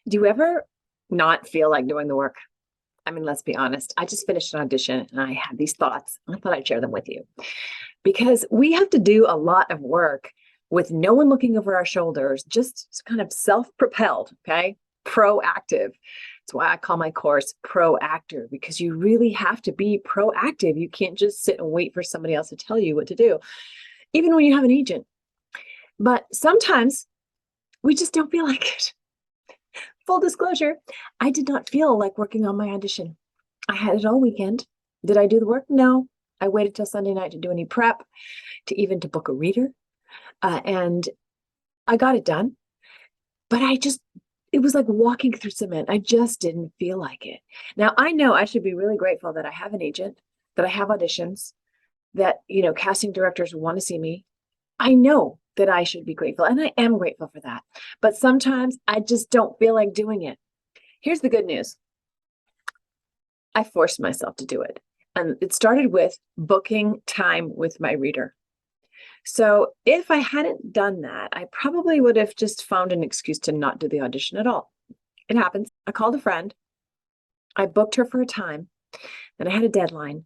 Do you ever not feel like doing the work? I mean, let's be honest. I just finished an audition and I had these thoughts. I thought I'd share them with you because we have to do a lot of work with no one looking over our shoulders, just kind of self-propelled, okay? Proactive. That's why I call my course Proactor, because you really have to be proactive. You can't just sit and wait for somebody else to tell you what to do, even when you have an agent. But sometimes we just don't feel like it. Full disclosure, I did not feel like working on my audition. I had it all weekend. Did I do the work? No. I waited till Sunday night to do any prep, to book a reader. And I got it done. But it was like walking through cement. I just didn't feel like it. Now, I know I should be really grateful that I have an agent, that I have auditions, that, casting directors want to see me. I know that I should be grateful, and I am grateful for that. But sometimes I just don't feel like doing it. Here's the good news. I forced myself to do it. And it started with booking time with my reader. So if I hadn't done that, I probably would have just found an excuse to not do the audition at all. It happens. I called a friend. I booked her for a time. Then I had a deadline.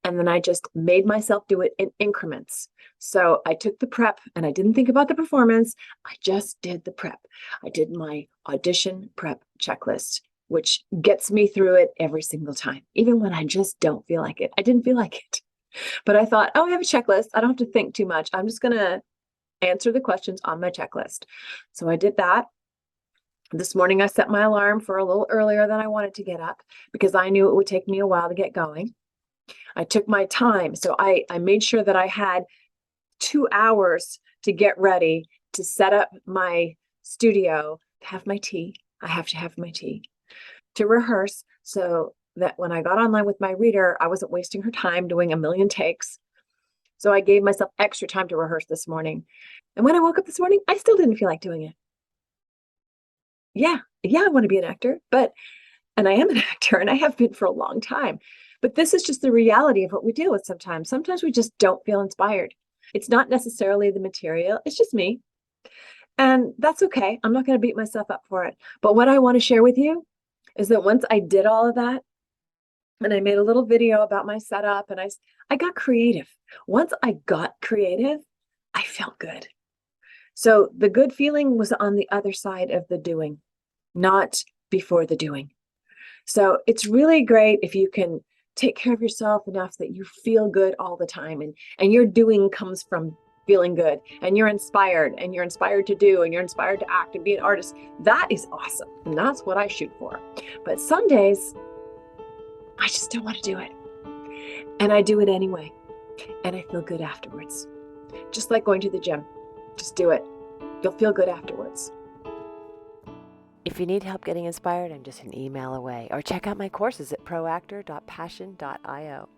And then I just made myself do it in increments. So I took the prep and I didn't think about the performance. I just did the prep. I did my audition prep checklist, which gets me through it every single time, even when I just don't feel like it. I didn't feel like it, but I thought, oh, I have a checklist. I don't have to think too much. I'm just going to answer the questions on my checklist. So I did that. This morning, I set my alarm for a little earlier than I wanted to get up because I knew it would take me a while to get going. I took my time. So I made sure that I had 2 hours to get ready, to set up my studio, to have my tea. I have to have my tea, to rehearse so that when I got online with my reader, I wasn't wasting her time doing a million takes. So I gave myself extra time to rehearse this morning. And when I woke up this morning, I still didn't feel like doing it. Yeah, I want to be an actor, and I am an actor and I have been for a long time. But this is just the reality of what we deal with sometimes. Sometimes we just don't feel inspired. It's not necessarily the material, it's just me. And that's okay. I'm not going to beat myself up for it. But what I want to share with you is that once I did all of that, and I made a little video about my setup, and I got creative. Once I got creative, I felt good. So the good feeling was on the other side of the doing, not before the doing. So it's really great if you can take care of yourself enough that you feel good all the time, and your doing comes from feeling good, and you're inspired to do, and you're inspired to act and be an artist. That is awesome. And that's what I shoot for. But some days I just don't want to do it. And I do it anyway. And I feel good afterwards. Just like going to the gym. Just do it. You'll feel good afterwards. If you need help getting inspired, I'm just an email away. Or check out my courses at proactor.passion.io.